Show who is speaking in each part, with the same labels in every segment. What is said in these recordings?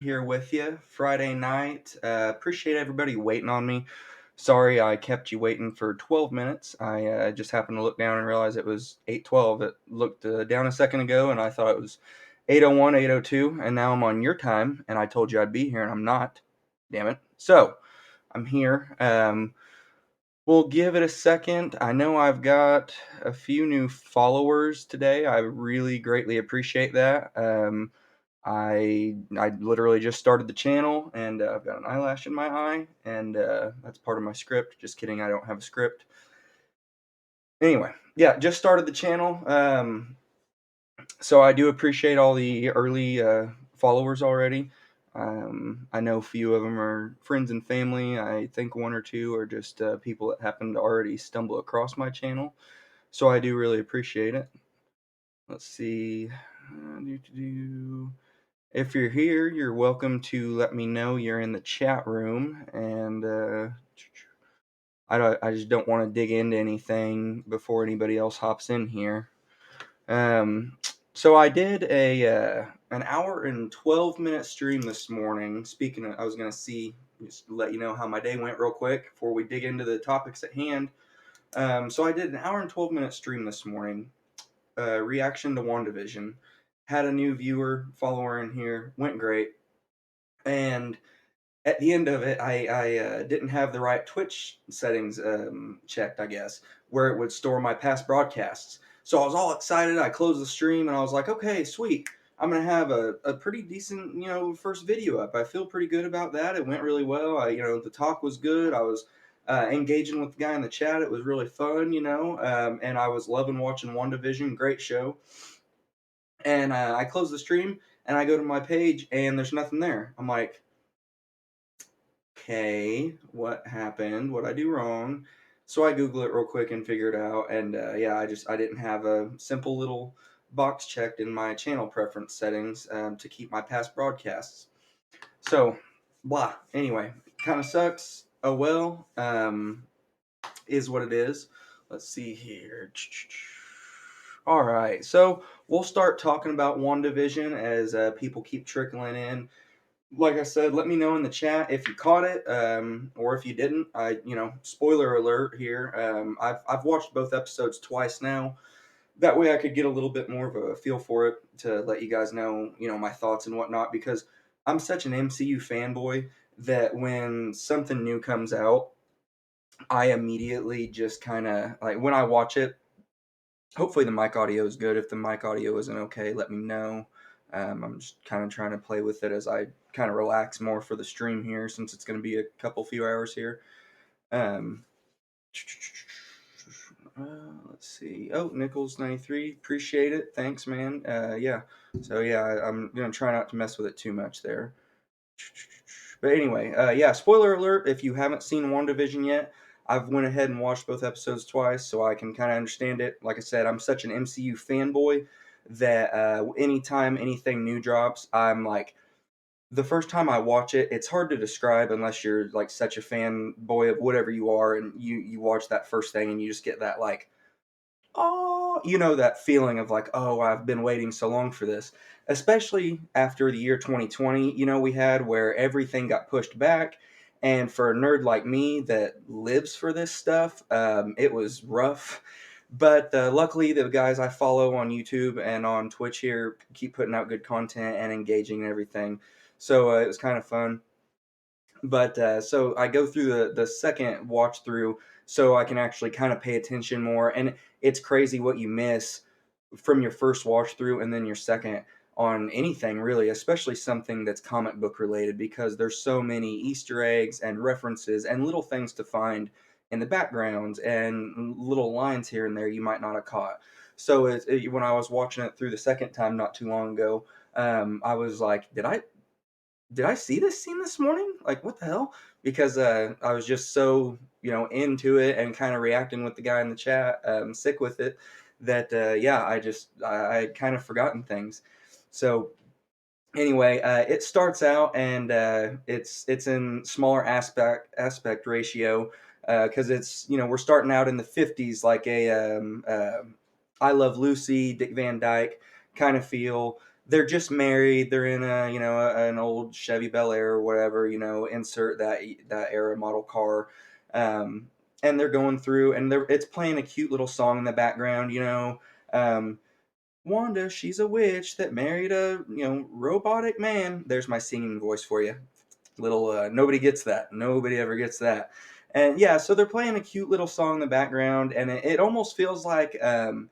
Speaker 1: Here with you Friday night. Appreciate everybody waiting on me. Sorry I kept you waiting for 12 minutes. I just happened to look down and realize it was 8:12. It looked down a second ago and I thought it was 8:01, 8:02, and now I'm on your time and I told you I'd be here and I'm not. Damn it. So, I'm here. We'll give it a second. I know I've got a few new followers today. I really greatly appreciate that. I literally just started the channel and I've got an eyelash in my eye and that's part of my script. Just kidding, I don't have a script. Anyway, yeah, just started the channel. So I do appreciate all the early followers already. I know a few of them are friends and family. I think one or two are just people that happen to already stumble across my channel. So I do really appreciate it. Let's see. If you're here, you're welcome to let me know you're in the chat room, and I just don't want to dig into anything before anybody else hops in here. So I did a an hour and 12-minute stream this morning. Speaking of, I was gonna just let you know how my day went real quick before we dig into the topics at hand. So I did an hour and 12-minute stream this morning. Reaction to WandaVision. Had a new viewer, follower in here. Went great. And at the end of it, I didn't have the right Twitch settings checked, I guess, where it would store my past broadcasts. So I was all excited. I closed the stream and I was like, okay, sweet. I'm going to have a pretty decent, first video up. I feel pretty good about that. It went really well. The talk was good. I was engaging with the guy in the chat. It was really fun, and I was loving watching WandaVision. Great show. And I closed the stream and I go to my page and there's nothing there. I'm like, okay, what happened? What I do wrong? So I Google it real quick and figure it out. And yeah, I didn't have a simple little box checked in my channel preference settings to keep my past broadcasts. So, blah. Anyway, kind of sucks. Oh well. Is what it is. Let's see here. All right, so we'll start talking about WandaVision as people keep trickling in. Like I said, let me know in the chat if you caught it, or if you didn't. Spoiler alert here. I've watched both episodes twice now. That way, I could get a little bit more of a feel for it to let you guys know, my thoughts and whatnot. Because I'm such an MCU fanboy that when something new comes out, I immediately just kind of like when I watch it. Hopefully the mic audio is good. If the mic audio isn't okay, let me know. I'm just kind of trying to play with it as I kind of relax more for the stream here, since it's going to be a few hours here. Um, let's see. Oh, Nichols 93, appreciate it. Thanks, man. Yeah. So yeah, I'm gonna try not to mess with it too much there. But anyway, yeah. Spoiler alert: if you haven't seen WandaVision yet, I've went ahead and watched both episodes twice, so I can kind of understand it. Like I said, I'm such an MCU fanboy that anytime anything new drops, I'm like, the first time I watch it, it's hard to describe unless you're like such a fanboy of whatever you are, and you watch that first thing and you just get that like, oh, that feeling of like, oh, I've been waiting so long for this. Especially after the year 2020, we had where everything got pushed back. And for a nerd like me that lives for this stuff, it was rough. But luckily, the guys I follow on YouTube and on Twitch here keep putting out good content and engaging and everything. So it was kind of fun. But so I go through the second watch through so I can actually kind of pay attention more. And it's crazy what you miss from your first watch through and then your second on anything really, especially something that's comic book related, because there's so many Easter eggs and references and little things to find in the backgrounds and little lines here and there you might not have caught. So when I was watching it through the second time not too long ago, I was like, did I see this scene this morning? Like, what the hell? Because I was just so, into it and kind of reacting with the guy in the chat, sick with it, that, yeah, I had kind of forgotten things. So, anyway, it starts out and it's in smaller aspect ratio because it's, we're starting out in the 50s like a I Love Lucy, Dick Van Dyke kind of feel. they're just married. They're in an old Chevy Bel Air or whatever, insert that era model car. Um, and they're going through, and it's playing a cute little song in the background. Um, Wanda, she's a witch that married a robotic man. There's my singing voice for you. Little nobody gets that. Nobody ever gets that. And yeah, so they're playing a cute little song in the background, and it almost feels like the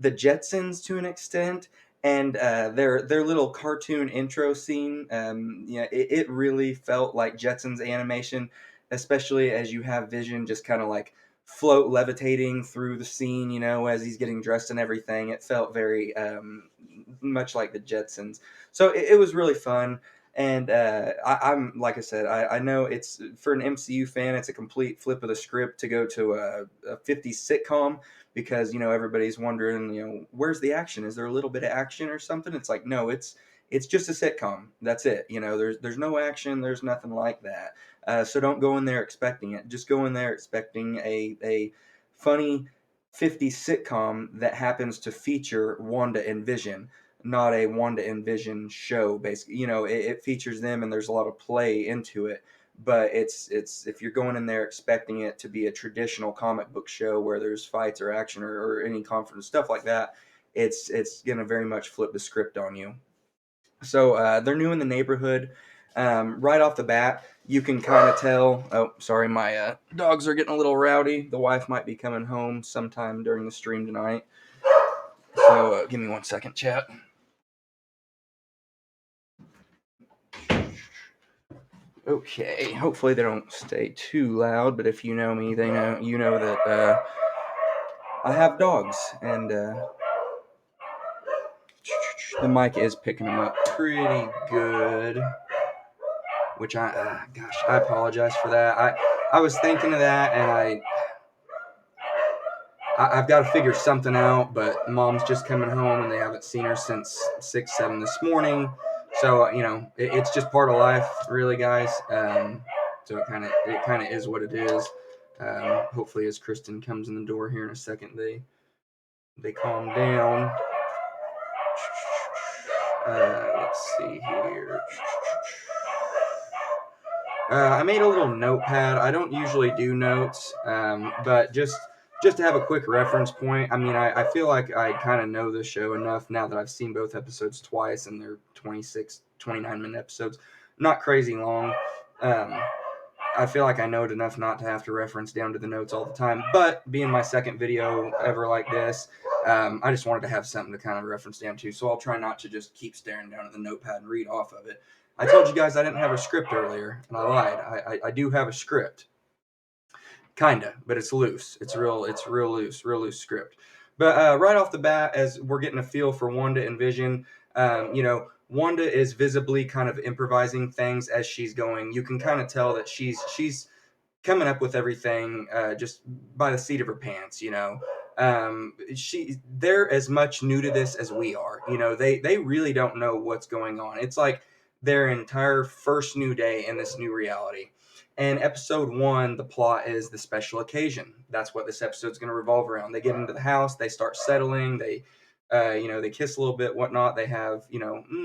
Speaker 1: Jetsons to an extent, and their little cartoon intro scene. It really felt like Jetsons animation, especially as you have Vision just kind of like float levitating through the scene. As he's getting dressed and everything, it felt very much like the Jetsons. So it was really fun. And I'm like I said, I know it's for an MCU fan, it's a complete flip of the script to go to a 50s sitcom because everybody's wondering where's the action, is there a little bit of action or something. It's like, no, it's just a sitcom, that's it. There's no action, there's nothing like that. So don't go in there expecting it, just go in there expecting a funny 50s sitcom that happens to feature Wanda and Vision, not a Wanda and Vision show. Basically, it features them and there's a lot of play into it, but it's if you're going in there expecting it to be a traditional comic book show where there's fights or action or any conference stuff like that, it's gonna very much flip the script on you. So they're new in the neighborhood. Right off the bat, you can kind of tell. Oh, sorry, my dogs are getting a little rowdy. The wife might be coming home sometime during the stream tonight. So give me 1 second, chat. Okay, hopefully they don't stay too loud, but if you know me, you know that I have dogs, and the mic is picking them up pretty good. Which gosh, I apologize for that. I was thinking of that, and I've got to figure something out. But Mom's just coming home, and they haven't seen her since 6, 7 this morning. So it's just part of life, really, guys. So it kind of is what it is. Hopefully, as Kristen comes in the door here in a second, they calm down. Let's see here. I made a little notepad. I don't usually do notes, but just to have a quick reference point. I mean, I feel like I kind of know the show enough now that I've seen both episodes twice, and they're 26, 29-minute episodes. Not crazy long. I feel like I know it enough not to have to reference down to the notes all the time. But being my second video ever like this, I just wanted to have something to kind of reference down to. So I'll try not to just keep staring down at the notepad and read off of it. I told you guys I didn't have a script earlier, and I lied. I do have a script, kinda, but it's loose. It's real loose script. But right off the bat, as we're getting a feel for Wanda and Vision, Wanda is visibly kind of improvising things as she's going. You can kind of tell that she's coming up with everything just by the seat of her pants. They're as much new to this as we are. They really don't know what's going on. It's like their entire first new day in this new reality. And episode 1, the plot is the special occasion. That's what this episode's going to revolve around. They get into the house, they start settling, they they kiss a little bit, whatnot. They have,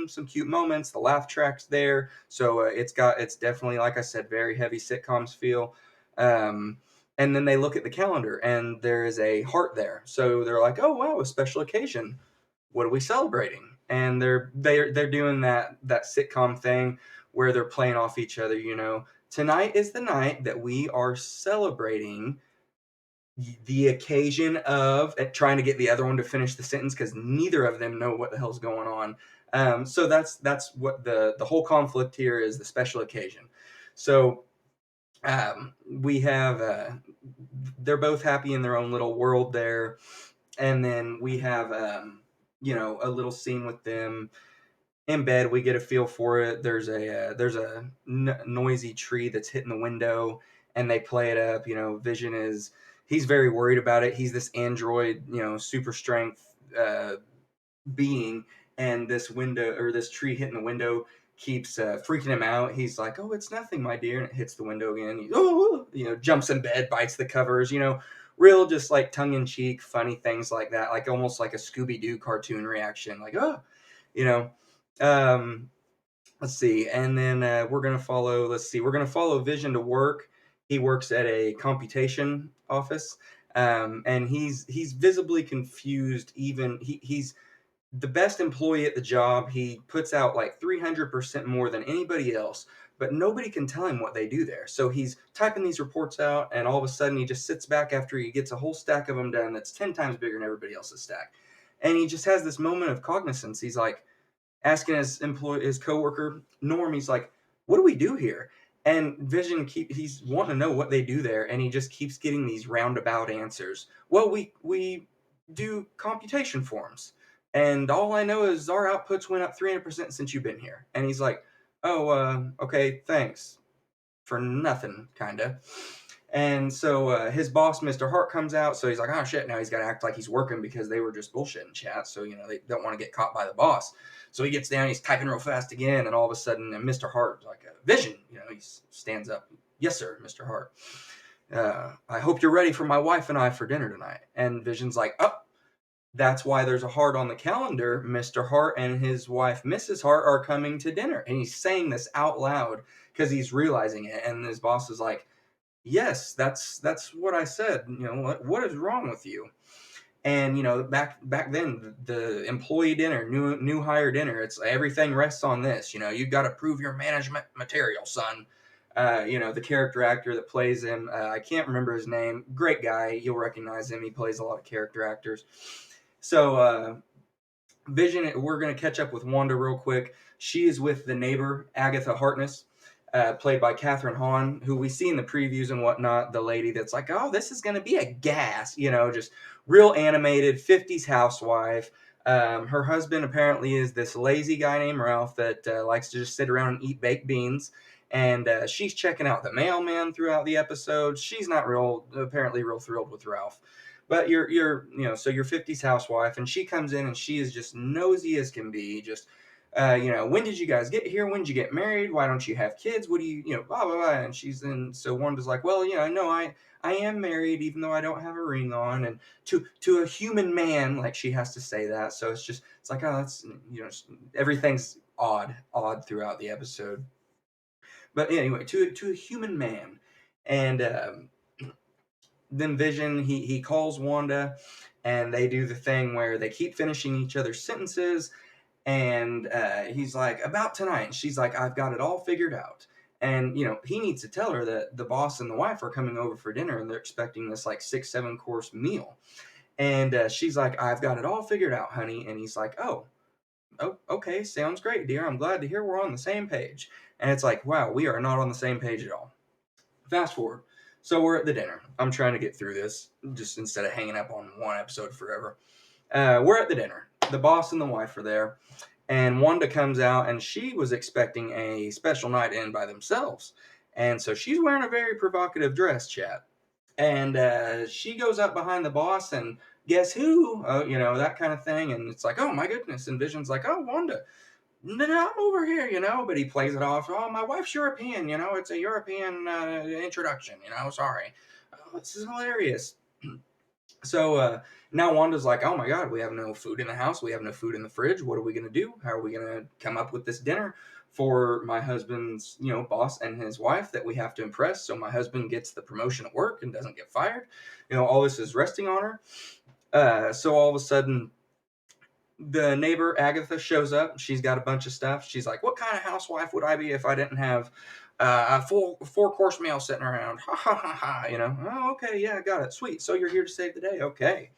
Speaker 1: some cute moments. The laugh track's there, so it's definitely, like I said, very heavy sitcoms feel. And then they look at the calendar, and there is a heart there. So they're like, "Oh wow, a special occasion. What are we celebrating?" And they're doing that sitcom thing where they're playing off each other. Tonight is the night that we are celebrating the occasion of trying to get the other one to finish the sentence because neither of them know what the hell's going on. So that's what the whole conflict here is, the special occasion. So we have they're both happy in their own little world there, and then we have a little scene with them in bed. We get a feel for it. There's a noisy tree that's hitting the window, and they play it up. Vision he's very worried about it. He's this android, super strength being, and this window or this tree hitting the window keeps freaking him out. He's like, "Oh, it's nothing, my dear," and it hits the window again. Jumps in bed, bites the covers. Real just like tongue in cheek, funny things like that, like almost like a Scooby Doo cartoon reaction, like, "Oh." you know. Um, let's see, and then we're gonna follow. Let's see, we're gonna follow Vision to work. He works at a computation office, and he's visibly confused. Even he's the best employee at the job. He puts out like 300% more than anybody else, but nobody can tell him what they do there. So he's typing these reports out, and all of a sudden he just sits back after he gets a whole stack of them done that's 10 times bigger than everybody else's stack. And he just has this moment of cognizance. He's like asking his coworker Norm. He's like, "What do we do here?" And Vision he's wanting to know what they do there, and he just keeps getting these roundabout answers. Well, we do computation forms, and all I know is our outputs went up 300% since you've been here. And he's like, "Oh, okay, thanks for nothing, kinda." And so his boss, Mr. Hart, comes out. So he's like, "Oh shit!" Now he's got to act like he's working because they were just bullshitting chat. So they don't want to get caught by the boss. So he gets down, he's typing real fast again, and all of a sudden, Mr. Hart, like a vision, he stands up. "Yes, sir, Mr. Hart. I hope you're ready for my wife and I for dinner tonight." And Vision's like, "Oh, that's why there's a heart on the calendar. Mr. Hart and his wife, Mrs. Hart, are coming to dinner." And he's saying this out loud because he's realizing it. And his boss is like, "Yes, that's what I said. What is wrong with you?" And back then, the employee dinner, new hire dinner, it's everything rests on this. You've got to prove your management material, son. The character actor that plays him, I can't remember his name. Great guy, you'll recognize him. He plays a lot of character actors. So Vision, we're going to catch up with Wanda real quick. She is with the neighbor, Agatha Harkness, played by Catherine Hahn, who we see in the previews and whatnot, the lady that's like, "Oh, this is going to be a gas," just real animated 50s housewife. Her husband apparently is this lazy guy named Ralph that likes to just sit around and eat baked beans. And she's checking out the mailman throughout the episode. She's not apparently real thrilled with Ralph. But so your 50s housewife, and she comes in and she is just nosy as can be. Just, when did you guys get here? When did you get married? Why don't you have kids? What do blah, blah, blah. And so Wanda's like, "Well, no, I am married, even though I don't have a ring on." And to a human man, like she has to say that. So it's like, oh, that's, everything's odd throughout the episode. But anyway, to a human man. And, then Vision, he calls Wanda, and they do the thing where they keep finishing each other's sentences, and he's like, "About tonight," and she's like, "I've got it all figured out." And he needs to tell her that the boss and the wife are coming over for dinner, and they're expecting this like 6-7 course meal. And she's like, "I've got it all figured out, honey." And he's like, "Oh, okay, sounds great, dear. I'm glad to hear we're on the same page." And it's like, wow, we are not on the same page at all. Fast forward. So we're at the dinner. I'm trying to get through this just instead of hanging up on one episode forever. We're at the dinner. The boss and the wife are there. And Wanda comes out, and she was expecting a special night in by themselves. And so she's wearing a very provocative dress, chat. And she goes up behind the boss, and guess who? That kind of thing. And it's like, "Oh my goodness." And Vision's like, "Oh, Wanda, no, no, I'm over here," but he plays it off. "Oh, my wife's European, it's a European introduction, sorry." "Oh, this is hilarious." So now Wanda's like, "Oh my God, we have no food in the house. We have no food in the fridge. What are we going to do? How are we going to come up with this dinner for my husband's, boss and his wife that we have to impress so my husband gets the promotion at work and doesn't get fired?" All this is resting on her. So all of a sudden, the neighbor Agatha shows up. She's got a bunch of stuff. She's like, "What kind of housewife would I be if I didn't have a full 4-course meal sitting around?" Ha ha ha ha. "Oh, okay, yeah, got it. Sweet. So you're here to save the day, okay?"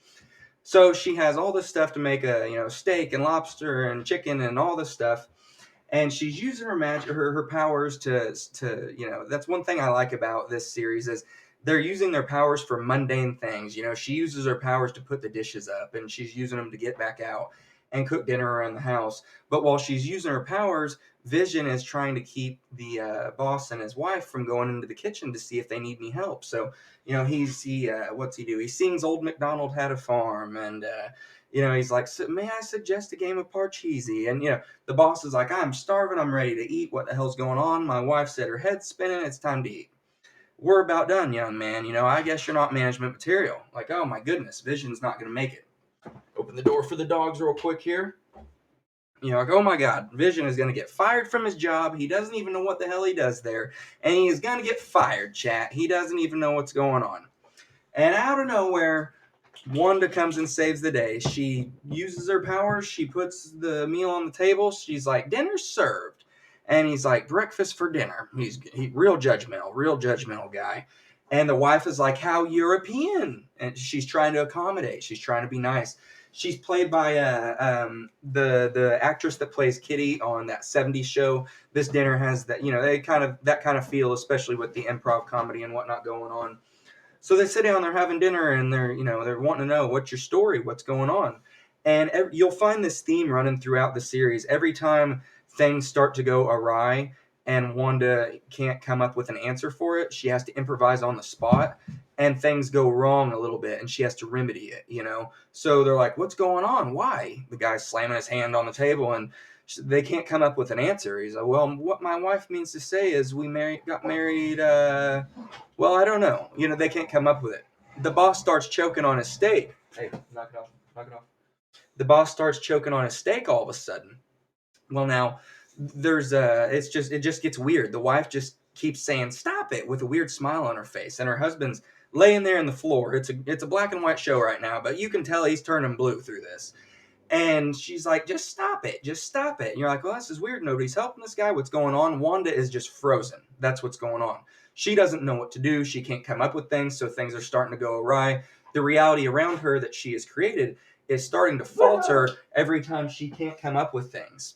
Speaker 1: So she has all this stuff to make a steak and lobster and chicken and all this stuff, and she's using her magic, her powers to that's one thing I like about this series is they're using their powers for mundane things. She uses her powers to put the dishes up, and she's using them to get back out and cook dinner around the house. But while she's using her powers, Vision is trying to keep the boss and his wife from going into the kitchen to see if they need any help. So what's he do? He sings "Old MacDonald Had a Farm," and he's like, "So, may I suggest a game of Parcheesi?" And the boss is like, "I'm starving. I'm ready to eat. What the hell's going on? My wife said her head's spinning. It's time to eat. We're about done, young man. I guess you're not management material." Like, oh my goodness, Vision's not going to make it. Open the door for the dogs real quick here. Like, oh my God, Vision is going to get fired from his job. He doesn't even know what the hell he does there. And he is going to get fired, chat. He doesn't even know what's going on. And out of nowhere, Wanda comes and saves the day. She uses her powers. She puts the meal on the table. She's like, dinner's served. And he's like, breakfast for dinner. He's real judgmental guy. And the wife is like, how European? And she's trying to accommodate. She's trying to be nice. She's played by the actress that plays Kitty on that '70s show. This dinner has that, that kind of feel, especially with the improv comedy and whatnot going on. So they sit down, they're having dinner, and they're wanting to know, what's your story, what's going on, and you'll find this theme running throughout the series. Every time things start to go awry, and Wanda can't come up with an answer for it, she has to improvise on the spot, and things go wrong a little bit, and she has to remedy it. So they're like, "What's going on? Why?" The guy's slamming his hand on the table, and they can't come up with an answer. He's like, "Well, what my wife means to say is we got married. Well, I don't know. They can't come up with it. The boss starts choking on his steak. Hey, knock it off. Knock it off. The boss starts choking on his steak all of a sudden. Well, now it just gets weird. The wife just keeps saying "stop it" with a weird smile on her face, and her husband's laying there on the floor. It's a black and white show right now, but you can tell he's turning blue through this. And she's like, just stop it. Just stop it. And you're like, well, this is weird. Nobody's helping this guy. What's going on? Wanda is just frozen. That's what's going on. She doesn't know what to do. She can't come up with things, so things are starting to go awry. The reality around her that she has created is starting to falter every time she can't come up with things.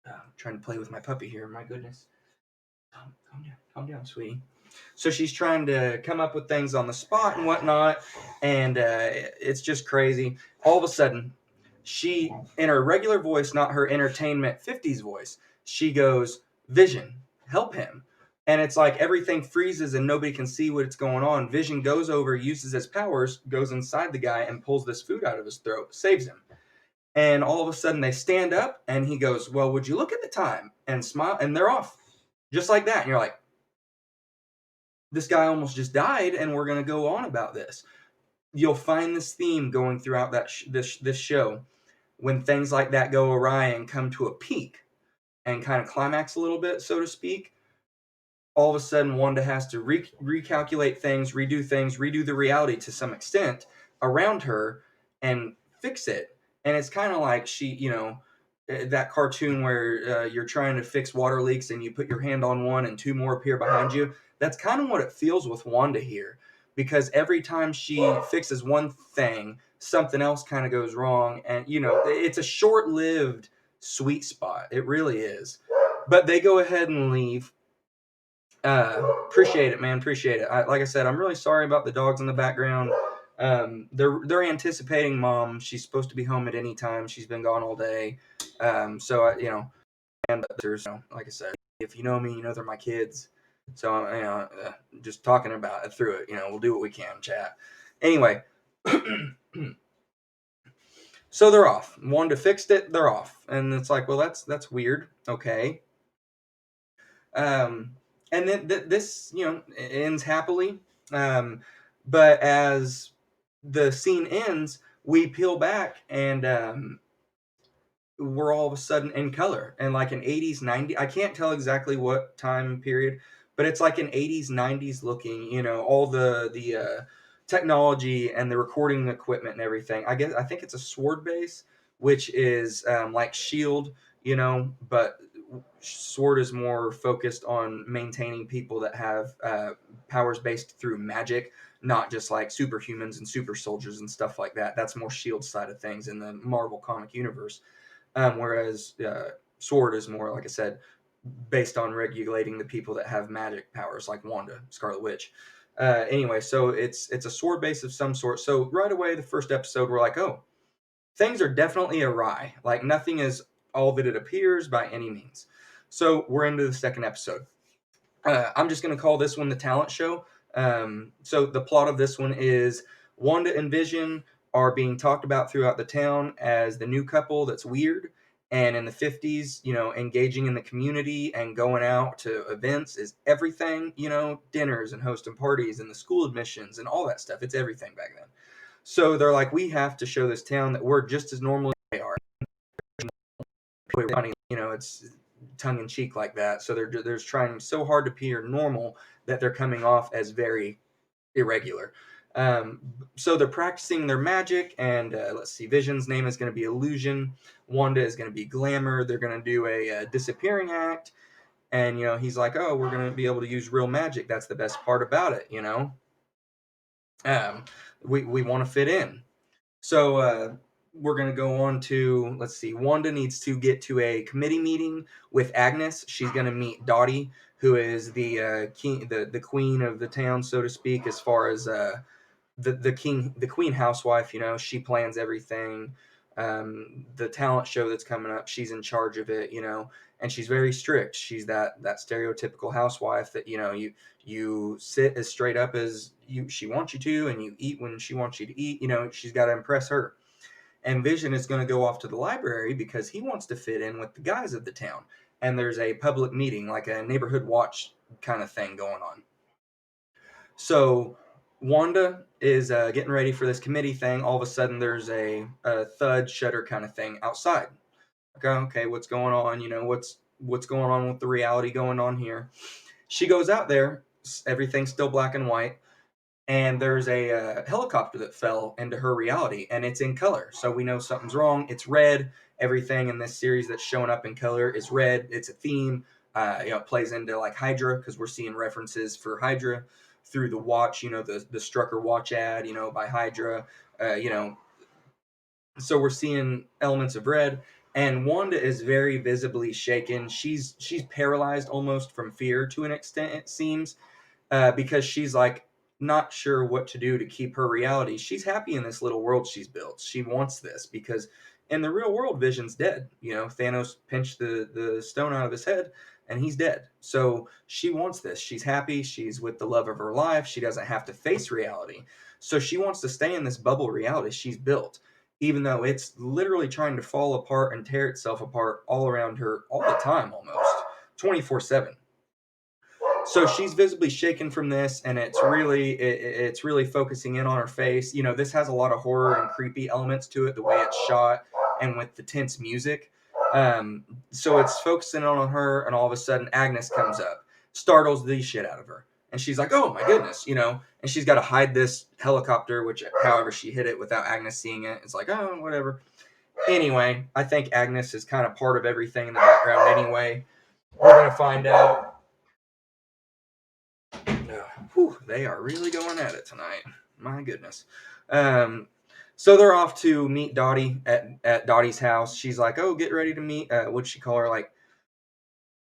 Speaker 1: I'm trying to play with my puppy here. My goodness. Calm down, sweetie. So she's trying to come up with things on the spot and whatnot, and it's just crazy. All of a sudden, she, in her regular voice, not her entertainment 50s voice, she goes, Vision, help him. And it's like everything freezes and nobody can see what's going on. Vision goes over, uses his powers, goes inside the guy and pulls this food out of his throat, saves him. And all of a sudden they stand up and he goes, well, would you look at the time? And smile, and they're off. Just like that. And you're like, this guy almost just died, and we're going to go on about this. You'll find this theme going throughout this show. When things like that go awry and come to a peak and kind of climax a little bit, so to speak, all of a sudden Wanda has to recalculate things, redo the reality to some extent around her and fix it. And it's kind of like that cartoon where you're trying to fix water leaks and you put your hand on one and two more appear behind you. That's kind of what it feels with Wanda here, because every time she fixes one thing, something else kind of goes wrong. And, it's a short-lived sweet spot. It really is. But they go ahead and leave. Appreciate it, man. Appreciate it. Like I said, I'm really sorry about the dogs in the background. They're anticipating mom. She's supposed to be home at any time. She's been gone all day. And there's, like I said, if you know me, you know they're my kids. So, just talking about it through it, we'll do what we can, chat. Anyway, so they're off. Wanda fixed it, they're off. And it's like, well, that's weird. Okay. And then this, ends happily. But as the scene ends, we peel back and we're all of a sudden in color, and like an 80s 90s, I can't tell exactly what time period, but it's like an 80s 90s looking, all the technology and the recording equipment and everything. I think it's a sword base, which is like shield, but sword is more focused on maintaining people that have powers based through magic, not just like superhumans and super soldiers and stuff like that. That's more shield side of things in the Marvel comic universe. Whereas sword is more, like I said, based on regulating the people that have magic powers, like Wanda, Scarlet Witch. Anyway, so it's a sword base of some sort. So right away, the first episode, we're like, oh, things are definitely awry. Like nothing is all that it appears by any means. So we're into the second episode. I'm just going to call this one the talent show. So the plot of this one is Wanda and Vision are being talked about throughout the town as the new couple that's weird. And in the 50s, engaging in the community and going out to events is everything, dinners and hosting parties and the school admissions and all that stuff. It's everything back then. So they're like, we have to show this town that we're just as normal as they are. it's tongue in cheek like that. So they're trying so hard to appear normal that they're coming off as very irregular. Um, so they're practicing their magic, and let's see, Vision's name is going to be Illusion. Wanda is going to be Glamour. They're going to do a disappearing act, and he's like, "Oh, we're going to be able to use real magic. That's the best part about it." Um, we want to fit in. So we're going to go on to, let's see, Wanda needs to get to a committee meeting with Agnes. She's going to meet Dottie, who is the queen of the town, so to speak, as far as the queen housewife. She plans everything. The talent show that's coming up, she's in charge of it. And she's very strict. She's that stereotypical housewife that you sit as straight up as she wants you to, and you eat when she wants you to eat. She's got to impress her. And Vision is going to go off to the library because he wants to fit in with the guys of the town. And there's a public meeting, like a neighborhood watch kind of thing going on. So Wanda is getting ready for this committee thing. All of a sudden, there's a thud shutter kind of thing outside. Okay, what's going on? What's going on with the reality going on here? She goes out there. Everything's still black and white, and there's a helicopter that fell into her reality, and it's in color. So we know something's wrong. It's red. Everything in this series that's showing up in color is red. It's a theme. It plays into like Hydra because we're seeing references for Hydra through the watch. The Strucker watch ad. By Hydra. So we're seeing elements of red, and Wanda is very visibly shaken. She's paralyzed almost from fear to an extent, it seems, because she's like not sure what to do to keep her reality. She's happy in this little world she's built. She wants this because in the real world, Vision's dead. Thanos pinched the stone out of his head, and he's dead. So she wants this. She's happy. She's with the love of her life. She doesn't have to face reality. So she wants to stay in this bubble reality she's built, even though it's literally trying to fall apart and tear itself apart all around her all the time, almost 24/7. So she's visibly shaken from this, and it's really focusing in on her face. This has a lot of horror and creepy elements to it, the way it's shot and with the tense music. So it's focusing on her, and all of a sudden Agnes comes up, startles the shit out of her, and she's like, "Oh my goodness," and she's got to hide this helicopter, which however she hit it without Agnes seeing it. It's like, oh, whatever. Anyway, I think Agnes is kind of part of everything in the background anyway. We're gonna find out. Whew, they are really going at it tonight. My goodness. So they're off to meet Dottie at Dottie's house. She's like, "Oh, get ready to meet." What'd she call her? Like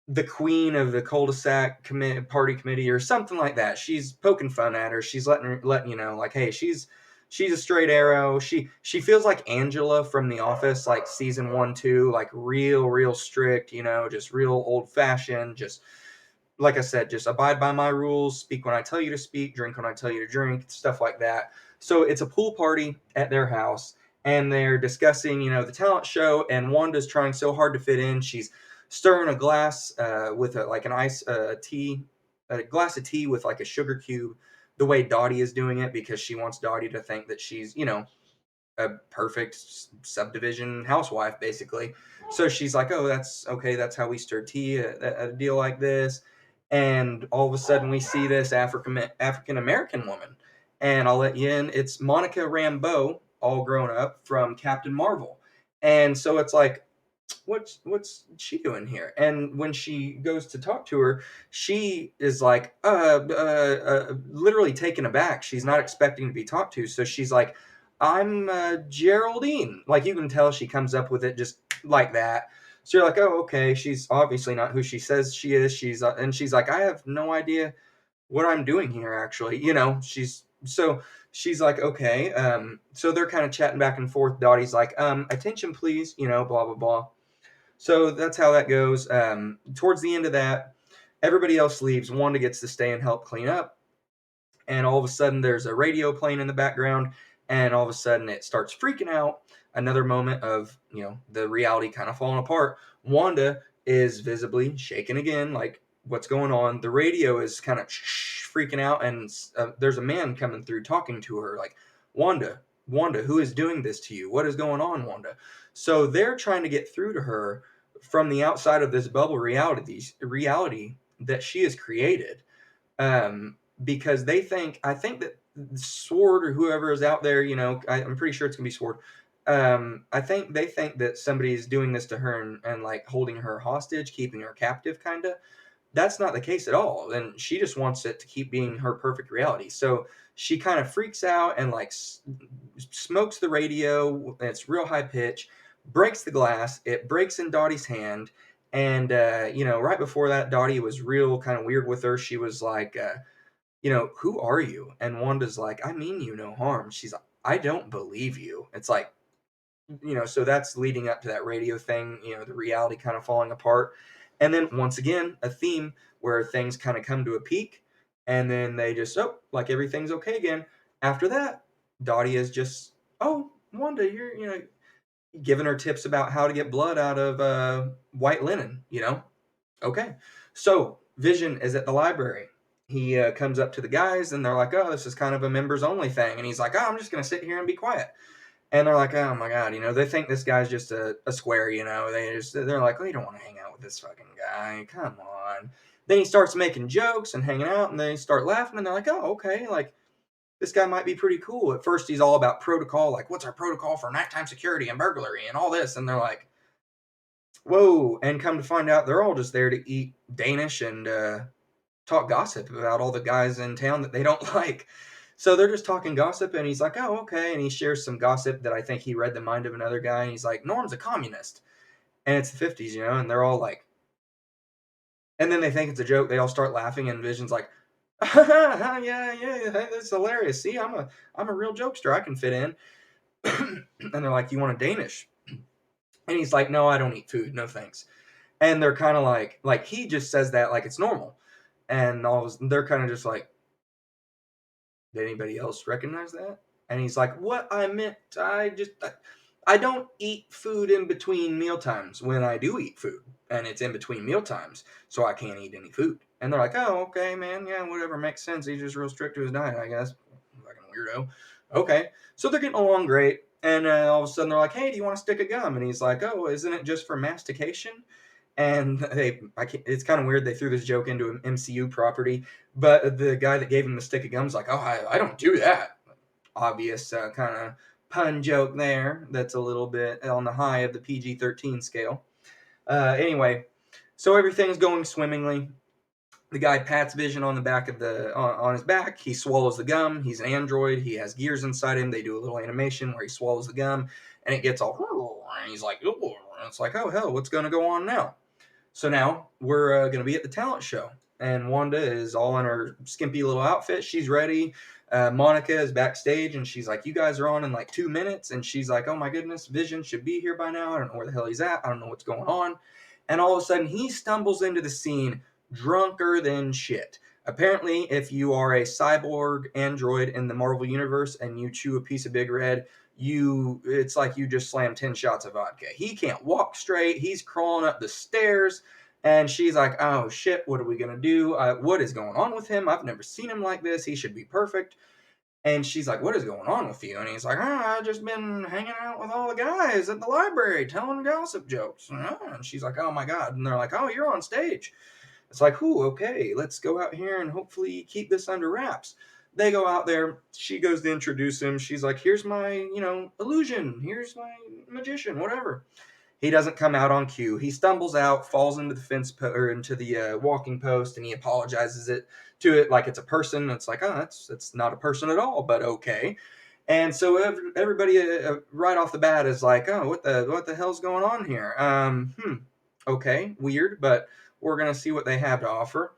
Speaker 1: the queen of the cul-de-sac party committee or something like that. She's poking fun at her. She's letting you know, like, hey, she's a straight arrow. She feels like Angela from The Office, like season 1, 2, like real strict. Just real old fashioned. Just like I said, just abide by my rules, speak when I tell you to speak, drink when I tell you to drink, stuff like that. So it's a pool party at their house, and they're discussing, the talent show, and Wanda's trying so hard to fit in. She's stirring a glass with like an ice tea, a glass of tea with like a sugar cube, the way Dottie is doing it, because she wants Dottie to think that she's, a perfect subdivision housewife, basically. So she's like, "Oh, that's okay. That's how we stir tea at a deal like this." And all of a sudden, we see this African American woman, and I'll let you in. It's Monica Rambeau, all grown up from Captain Marvel, and so it's like, what's she doing here? And when she goes to talk to her, she is like literally taken aback. She's not expecting to be talked to, so she's like, "I'm Geraldine." Like, you can tell she comes up with it just like that. So you're like, "Oh, okay, she's obviously not who she says she is." She's like, "I have no idea what I'm doing here, actually." She's like, "Okay." So they're kind of chatting back and forth. Dottie's like, "Attention please," blah blah blah. So that's how that goes. Towards the end of that, everybody else leaves. Wanda gets to stay and help clean up. And all of a sudden, there's a radio playing in the background. And all of a sudden, it starts freaking out. Another moment of, the reality kind of falling apart. Wanda is visibly shaken again. Like, what's going on? The radio is kind of freaking out. And there's a man coming through talking to her. Like, Wanda, who is doing this to you? What is going on, Wanda? So they're trying to get through to her from the outside of this bubble reality that she has created, because they think, I think that Sword or whoever is out there, I'm pretty sure it's gonna be Sword. I think they think that somebody's doing this to her and like holding her hostage, keeping her captive, kind of. That's not the case at all, and she just wants it to keep being her perfect reality. So she kind of freaks out and like smokes the radio. It's real high pitch, breaks the glass. It breaks in Dottie's hand, and right before that, Dottie was real kind of weird with her. She was like, who are you? And Wanda's like, I mean you no harm. She's like, I don't believe you. It's like, so that's leading up to that radio thing, the reality kind of falling apart. And then once again, a theme where things kind of come to a peak and then they just, like everything's okay again. After that, Dottie is just, oh, Wanda, you're, giving her tips about how to get blood out of white linen, Okay. So Vision is at the library. He comes up to the guys and they're like, oh, this is kind of a members only thing. And he's like, oh, I'm just going to sit here and be quiet. And they're like, oh my God, they think this guy's just a square, they're like, oh, you don't want to hang out with this fucking guy. Come on. Then he starts making jokes and hanging out and they start laughing and they're like, oh, okay. Like, this guy might be pretty cool. At first, he's all about protocol. Like, what's our protocol for nighttime security and burglary and all this? And they're like, whoa. And come to find out, they're all just there to eat Danish and talk gossip about all the guys in town that they don't like. So they're just talking gossip, and he's like, oh, okay. And he shares some gossip that I think he read the mind of another guy. And he's like, Norm's a communist. And it's the 50s, and they're all like, and then they think it's a joke. They all start laughing, and Vision's like, yeah, that's hilarious. See, I'm a real jokester. I can fit in. And they're like, you want a Danish? And he's like, no, I don't eat food. No thanks. And they're kind of like he just says that like it's normal. And they're kind of just like, did anybody else recognize that? And he's like, what I meant, I don't eat food in between meal times when I do eat food. And it's in between meal times, so I can't eat any food. And they're like, oh, okay, man, yeah, whatever, makes sense. He's just real strict to his diet, I guess. Fucking weirdo. Okay. So they're getting along great. And all of a sudden they're like, hey, do you want to stick a gum? And he's like, oh, isn't it just for mastication? And it's kind of weird. They threw this joke into an MCU property, but the guy that gave him the stick of gum's like, oh, I don't do that. Obvious kind of pun joke there. That's a little bit on the high of the PG-13 scale. Anyway, so everything's going swimmingly. The guy pats Vision on the back of on his back. He swallows the gum. He's an android. He has gears inside him. They do a little animation where he swallows the gum, and it gets all. And he's like, oh, it's like, oh hell, what's going to go on now? So now we're going to be at the talent show, and Wanda is all in her skimpy little outfit. She's ready. Monica is backstage, and she's like, you guys are on in like 2 minutes. And she's like, oh my goodness, Vision should be here by now. I don't know where the hell he's at. I don't know what's going on. And all of a sudden, he stumbles into the scene drunker than shit. Apparently, if you are a cyborg android in the Marvel Universe and you chew a piece of Big Red, it's like you just slammed 10 shots of vodka. He can't walk straight. He's crawling up the stairs. And she's like, oh shit, what are we going to do? What is going on with him? I've never seen him like this. He should be perfect. And she's like, what is going on with you? And he's like, I've just been hanging out with all the guys at the library telling gossip jokes. And she's like, oh my God. And they're like, oh, you're on stage. It's like, ooh, okay, let's go out here and hopefully keep this under wraps. They go out there. She goes to introduce him. She's like, here's my, illusion. Here's my magician, whatever. He doesn't come out on cue. He stumbles out, falls into the or into the walking post, and he apologizes to it like it's a person. It's like, oh, that's not a person at all, but okay. And so everybody right off the bat is like, oh, what the hell's going on here? Okay, weird, but we're gonna see what they have to offer.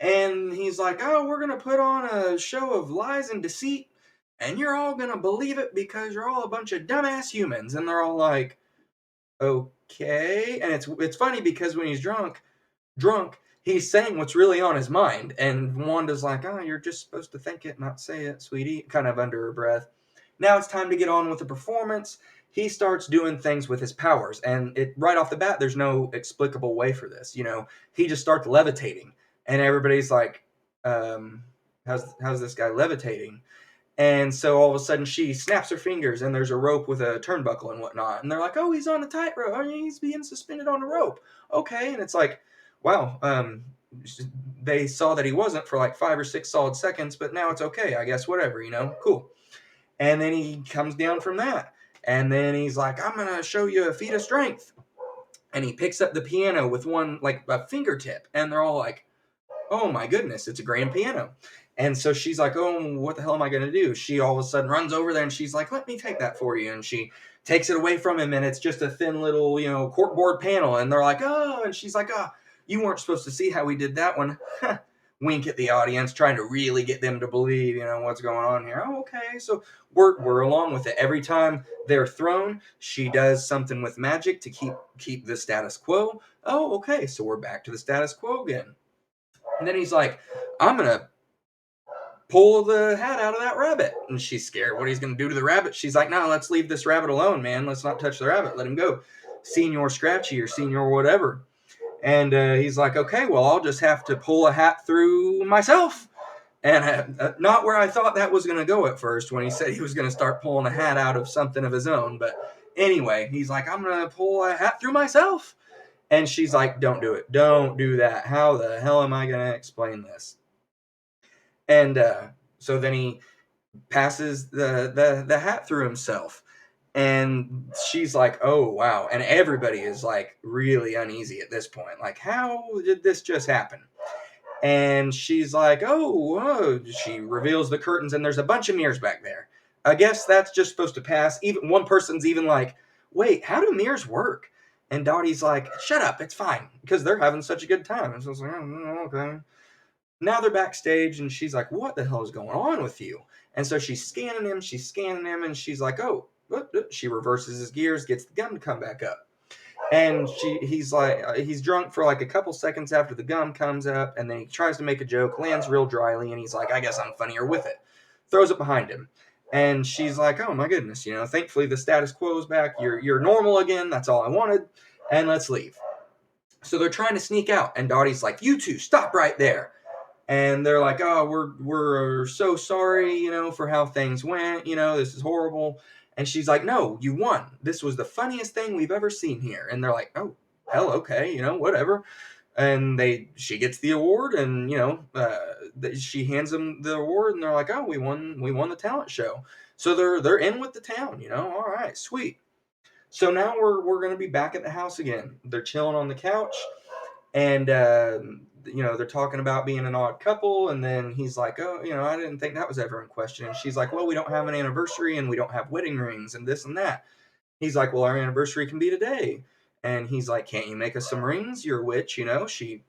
Speaker 1: And he's like, oh, we're gonna put on a show of lies and deceit, and you're all gonna believe it because you're all a bunch of dumbass humans. And they're all like, okay. And it's funny because when he's drunk, he's saying what's really on his mind. And Wanda's like, oh, you're just supposed to think it, not say it, sweetie, kind of under her breath. Now it's time to get on with the performance. He starts doing things with his powers, and right off the bat, there's no explicable way for this. He just starts levitating, and everybody's like, how's this guy levitating? And so all of a sudden she snaps her fingers and there's a rope with a turnbuckle and whatnot. And they're like, oh, he's on a tightrope. Oh, he's being suspended on a rope. Okay. And it's like, wow, they saw that he wasn't for like 5 or 6 solid seconds, but now it's okay. I guess whatever, cool. And then he comes down from that. And then he's like, I'm going to show you a feat of strength. And he picks up the piano with one, like a fingertip. And they're all like, oh my goodness, it's a grand piano. And so she's like, oh, what the hell am I going to do? She all of a sudden runs over there and she's like, let me take that for you. And she takes it away from him and it's just a thin little, corkboard panel. And they're like, oh, and she's like, oh, you weren't supposed to see how we did that one. Wink at the audience, trying to really get them to believe, what's going on here. Oh, okay. So we're along with it. Every time they're thrown, she does something with magic to keep the status quo. Oh, okay. So we're back to the status quo again. And then he's like, I'm going to pull the hat out of that rabbit. And she's scared what he's going to do to the rabbit. She's like, no, let's leave this rabbit alone, man. Let's not touch the rabbit. Let him go. Senior Scratchy or Senior whatever. And he's like, okay, well, I'll just have to pull a hat through myself. And not where I thought that was going to go at first when he said he was going to start pulling a hat out of something of his own. But anyway, he's like, I'm going to pull a hat through myself. And she's like, don't do it. Don't do that. How the hell am I going to explain this? And so then he passes the hat through himself. And she's like, oh, wow. And everybody is like really uneasy at this point. Like, how did this just happen? And she's like, oh, she reveals the curtains and there's a bunch of mirrors back there. I guess that's just supposed to pass. Even one person's even like, wait, how do mirrors work? And Dottie's like, shut up, it's fine. Because they're having such a good time. And so it's like, oh, okay. Now they're backstage and she's like, what the hell is going on with you? And so she's scanning him, and she's like, oh, she reverses his gears, gets the gun to come back up. And he's like, he's drunk for like a couple seconds after the gum comes up, and then he tries to make a joke, lands real dryly, and he's like, I guess I'm funnier with it. Throws it behind him. And she's like, oh my goodness, thankfully the status quo is back. You're normal again. That's all I wanted. And let's leave. So they're trying to sneak out, and Dottie's like, you two, stop right there. And they're like, oh, we're so sorry, for how things went. This is horrible. And she's like, no, you won. This was the funniest thing we've ever seen here. And they're like, oh, hell, okay, whatever. And she gets the award, and she hands them the award, and they're like, oh, we won the talent show. So they're in with the town, all right, sweet. So now we're gonna be back at the house again. They're chilling on the couch, and they're talking about being an odd couple, and then he's like, oh, I didn't think that was ever in question. And she's like, well, we don't have an anniversary and we don't have wedding rings and this and that. He's like, well, our anniversary can be today. And he's like, can't you make us some rings? You're a witch, she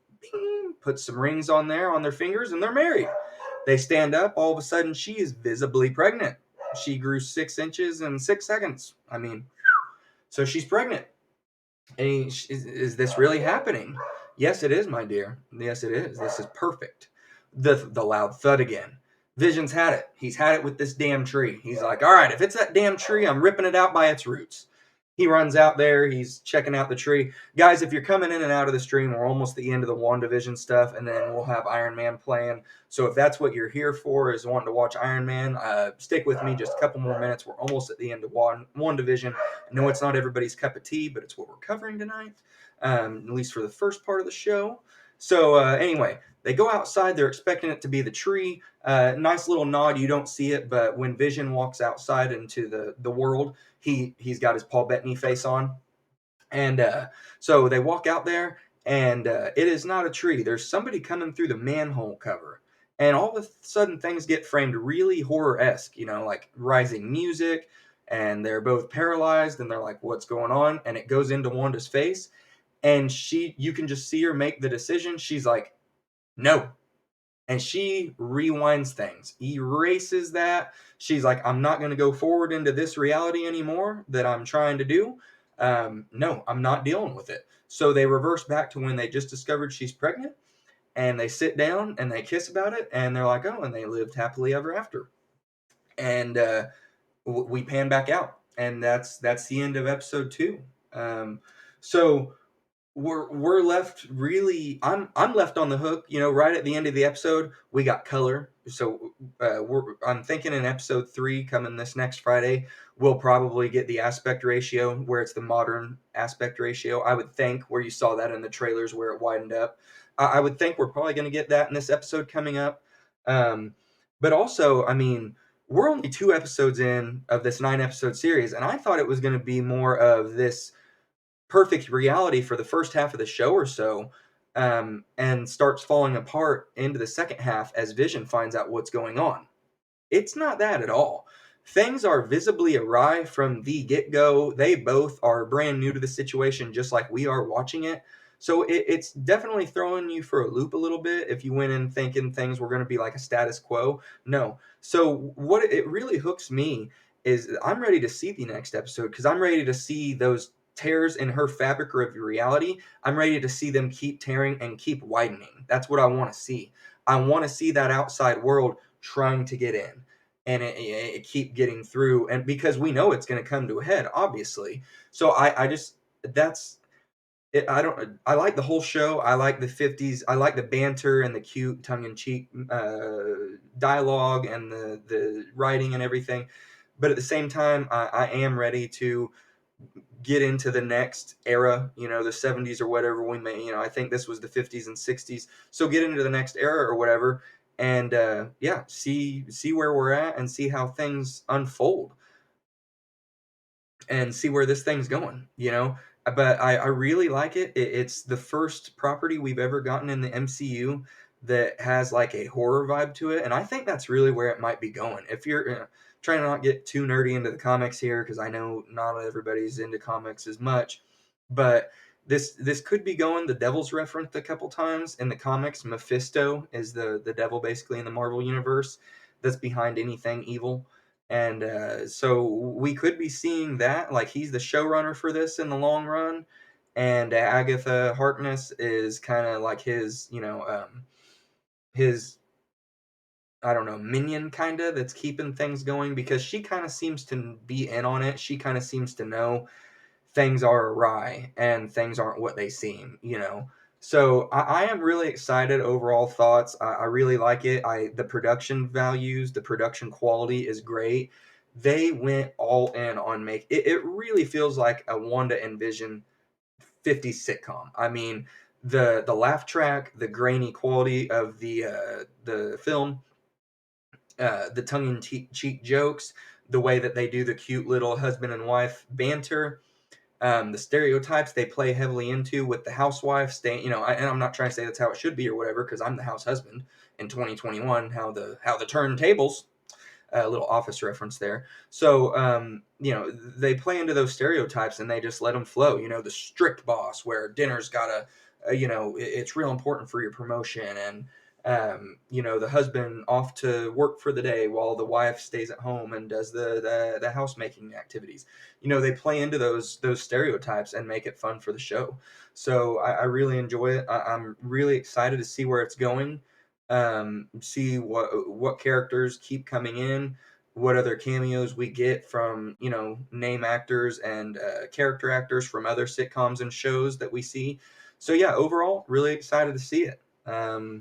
Speaker 1: puts some rings on their fingers, and they're married. They stand up. All of a sudden, she is visibly pregnant. She grew 6 inches in 6 seconds. So she's pregnant. And is this really happening? Yes, it is, my dear. Yes, it is. This is perfect. The loud thud again. Vision's had it. He's had it with this damn tree. He's like, all right, if it's that damn tree, I'm ripping it out by its roots. He runs out there. He's checking out the tree. Guys, if you're coming in and out of the stream, we're almost at the end of the WandaVision stuff, and then we'll have Iron Man playing. So if that's what you're here for, is wanting to watch Iron Man, stick with me just a couple more minutes. We're almost at the end of WandaVision. I know it's not everybody's cup of tea, but it's what we're covering tonight, at least for the first part of the show. So anyway, they go outside. They're expecting it to be the tree. Nice little nod. You don't see it, but when Vision walks outside into the world, he's got his Paul Bettany face on. And so they walk out there, and it is not a tree. There's somebody coming through the manhole cover. And all of a sudden, things get framed really horror-esque, like rising music, and they're both paralyzed, and they're like, what's going on? And it goes into Wanda's face, and you can just see her make the decision. She's like, no. And she rewinds things, erases that. She's like, I'm not going to go forward into this reality anymore that I'm trying to do. No, I'm not dealing with it. So they reverse back to when they just discovered she's pregnant, and they sit down and they kiss about it, and they're like, oh, and they lived happily ever after. And we pan back out, and that's the end of episode 2. So we're left really. I'm left on the hook. You know, right at the end of the episode, we got color. So I'm thinking in episode 3 coming this next Friday, we'll probably get the aspect ratio where it's the modern aspect ratio. I would think where you saw that in the trailers where it widened up. I would think we're probably going to get that in this episode coming up. Um, but also, I mean, we're only 2 episodes in of this 9 episode series, and I thought it was going to be more of this perfect reality for the first half of the show or so, and starts falling apart into the second half as Vision finds out what's going on. It's not that at all. Things are visibly awry from the get go. They both are brand new to the situation, just like we are watching it. So it's definitely throwing you for a loop a little bit if you went in thinking things were going to be like a status quo. No. So, what it really hooks me is I'm ready to see the next episode because I'm ready to see those tears in her fabric of reality. I'm ready to see them keep tearing and keep widening. That's what I want to see. I want to see that outside world trying to get in, and it keep getting through, and because we know it's going to come to a head, obviously. So I just that's it. I like the whole show. I like the 50s. I like the banter and the cute tongue-in-cheek dialogue and the writing and everything, but at the same time I am ready to get into the next era, the 70s or whatever we may, I think this was the 50s and 60s. So get into the next era or whatever, and yeah, see where we're at and see how things unfold and see where this thing's going. But I really like it. It's the first property we've ever gotten in the MCU that has like a horror vibe to it, and I think that's really where it might be going. If you're trying to not get too nerdy into the comics here, because I know not everybody's into comics as much, but this could be going. The devil's referenced a couple times in the comics. Mephisto is the devil basically in the Marvel universe that's behind anything evil. And so we could be seeing that, like he's the showrunner for this in the long run, and Agatha Harkness is kind of like his I don't know, minion kind of that's keeping things going because she kind of seems to be in on it. She kind of seems to know things are awry and things aren't what they seem. So I am really excited. Overall thoughts, I really like it. The production values, the production quality is great. They went all in on it really feels like a Wanda and Vision 50s sitcom. I mean, the laugh track, the grainy quality of the film, the tongue-in-cheek jokes, the way that they do the cute little husband and wife banter, the stereotypes they play heavily into with the housewife staying, and I'm not trying to say that's how it should be or whatever, because I'm the house husband in 2021. How the turntables, a little Office reference there. So, they play into those stereotypes and they just let them flow. The strict boss, where dinner's gotta, it's real important for your promotion, and the husband off to work for the day while the wife stays at home and does the housemaking activities. They play into those stereotypes and make it fun for the show. So I really enjoy it. I'm really excited to see where it's going. See what characters keep coming in, what other cameos we get from name actors and character actors from other sitcoms and shows that we see. So yeah, overall, really excited to see it.